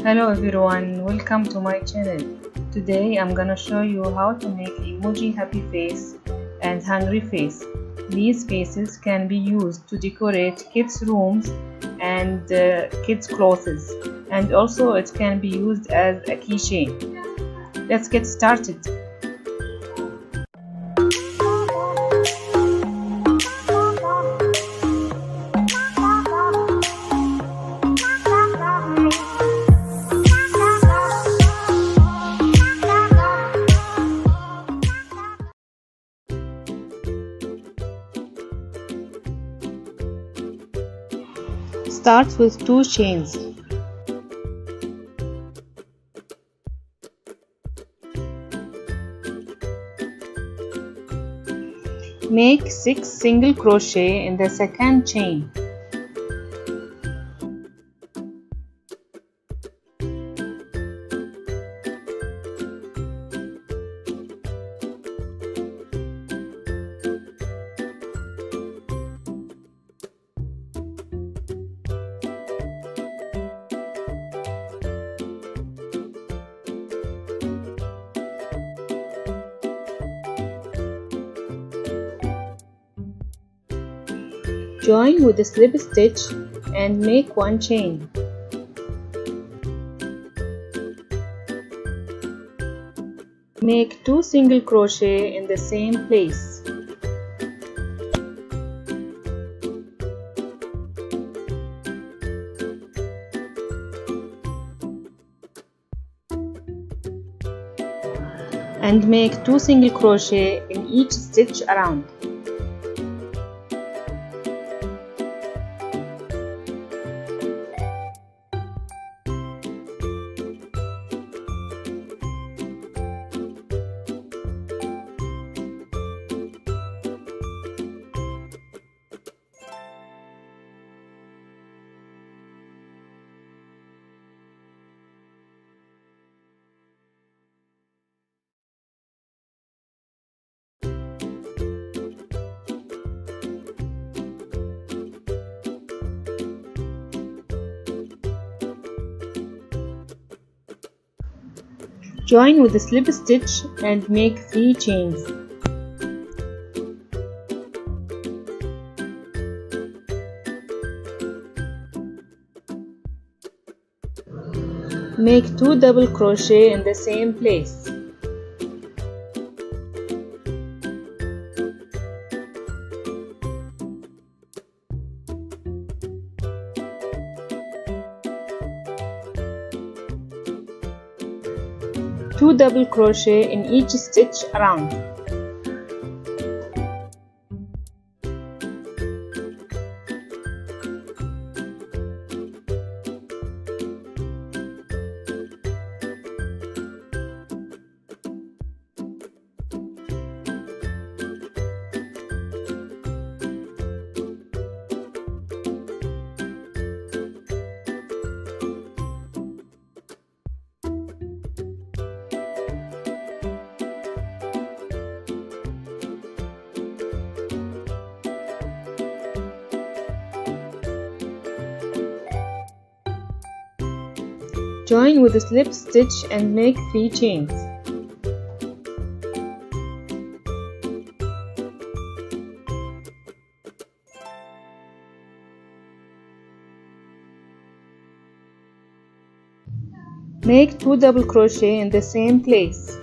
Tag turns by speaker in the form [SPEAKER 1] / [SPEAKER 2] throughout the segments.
[SPEAKER 1] Hello everyone, welcome to my channel. Today I'm gonna show you how to make emoji happy face and hungry face. These faces can be used to decorate kids' rooms and kids' clothes, and also it can be used as a keychain. Let's get started. Start with 2 chains. Make 6 single crochet in the second chain. Join with a slip stitch and make 1 chain. Make 2 single crochet in the same place. And make 2 single crochet in each stitch around. Join with a slip stitch and make 3 chains. Make 2 double crochet in the same place. Two double crochet in each stitch around. Join with a slip stitch and make 3 chains. Make 2 double crochet in the same place.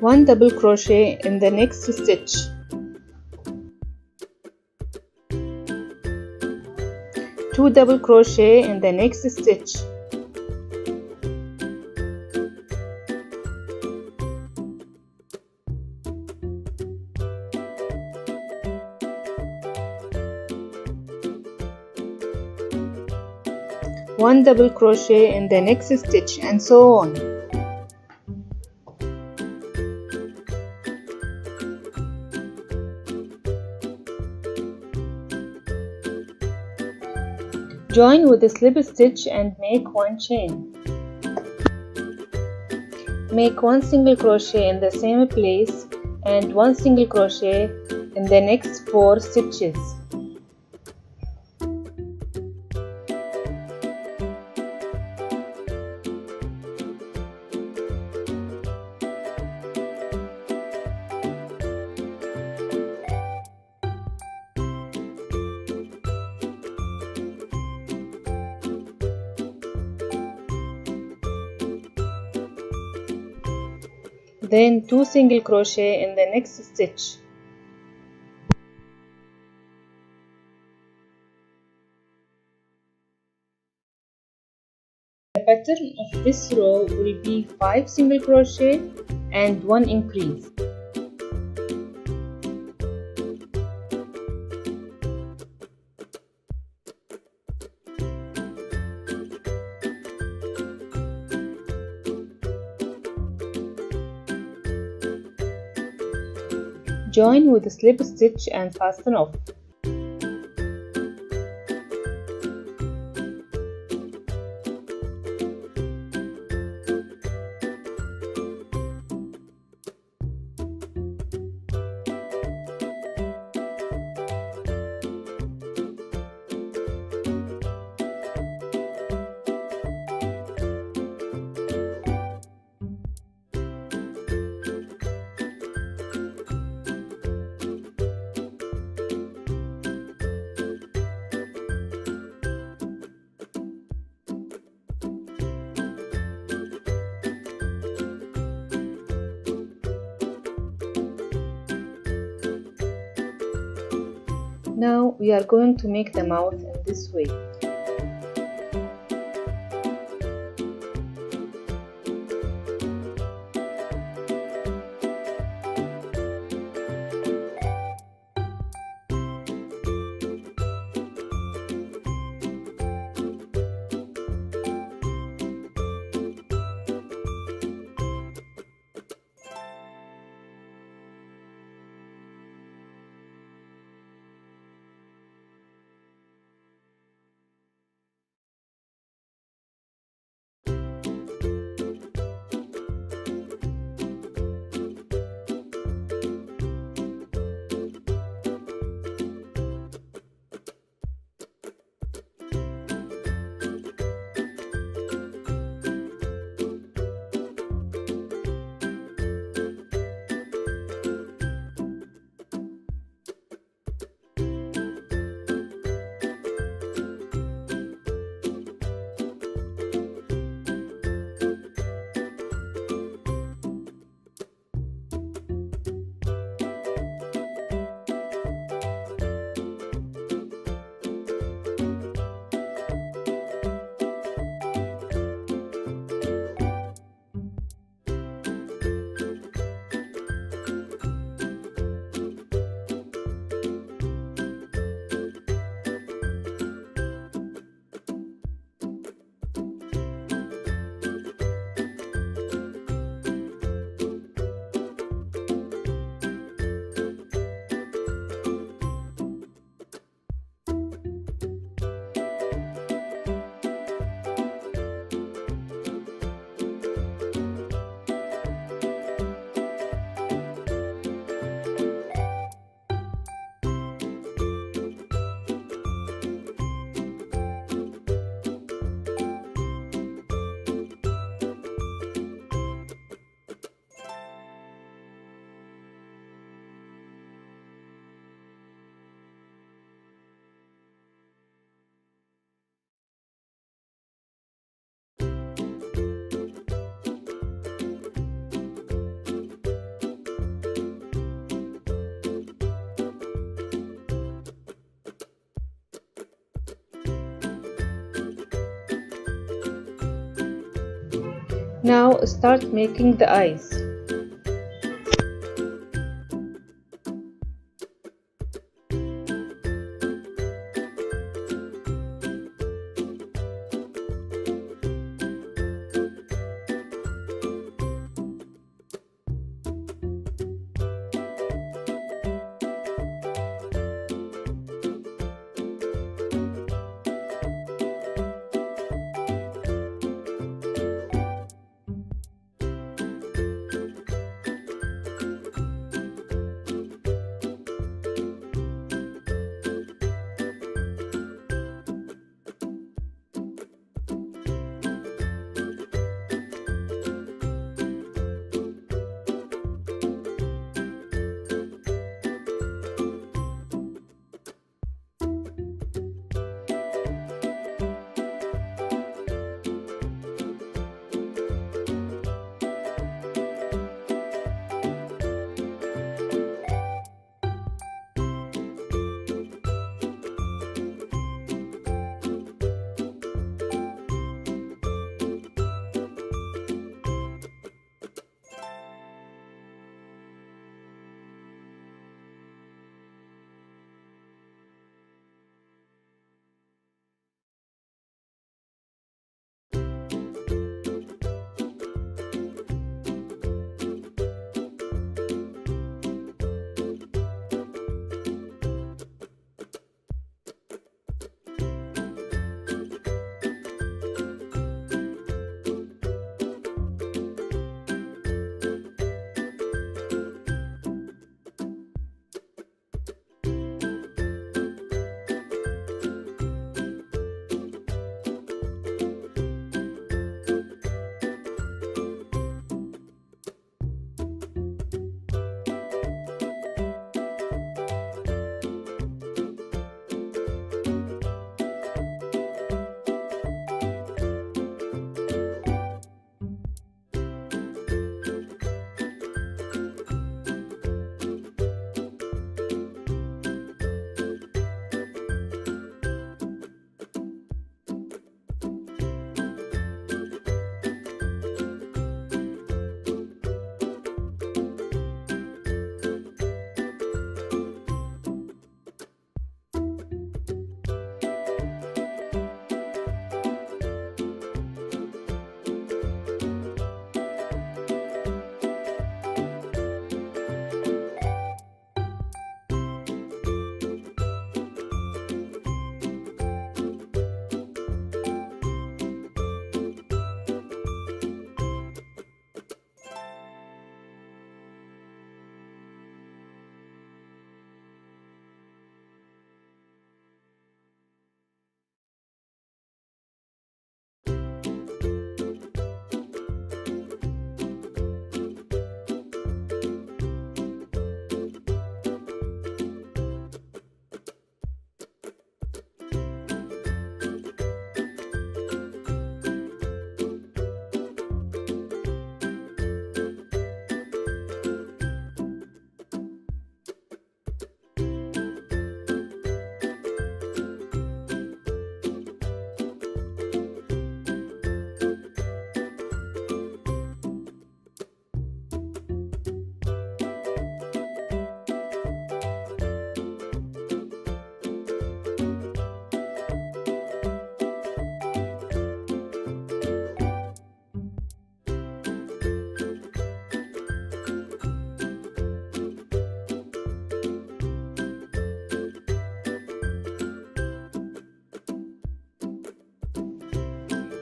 [SPEAKER 1] One double crochet in the next stitch. Two double crochet in the next stitch. One double crochet in the next stitch, and so on. Join with a slip stitch and make 1 chain. Make one single crochet in the same place and one single crochet in the next 4 stitches. Then 2 single crochet in the next stitch. The pattern of this row will be 5 single crochet and 1 increase. Join with a slip stitch and fasten off. Now we are going to make the mouth in this way. Now start making the eyes.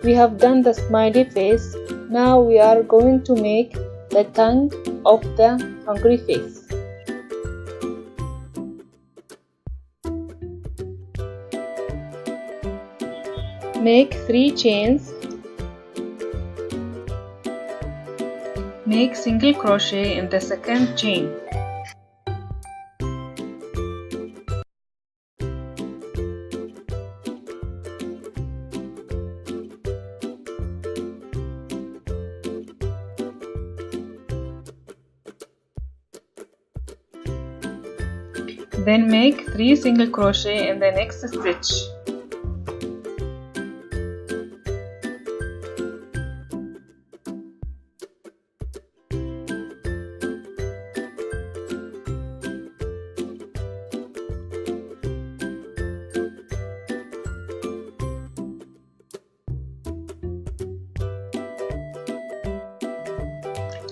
[SPEAKER 1] We have done the smiley face. Now we are going to make the tongue of the hungry face. Make 3 chains. Make single crochet in the second chain. Then make 3 single crochet in the next stitch.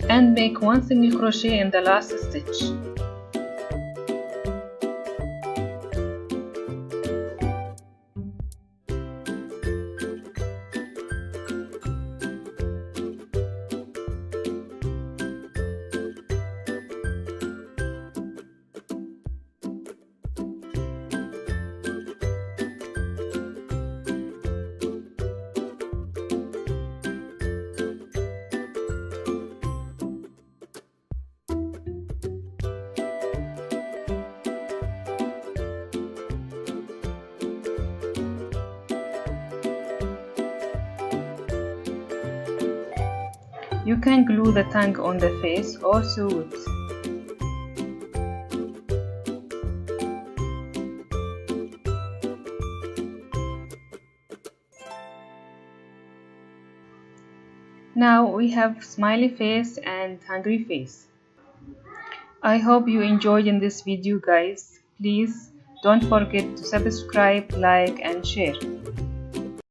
[SPEAKER 1] And make 1 single crochet in the last stitch. You can glue the tongue on the face or sew it. Now we have smiley face and hungry face. I hope you enjoyed in this video, guys. Please don't forget to subscribe, like and share.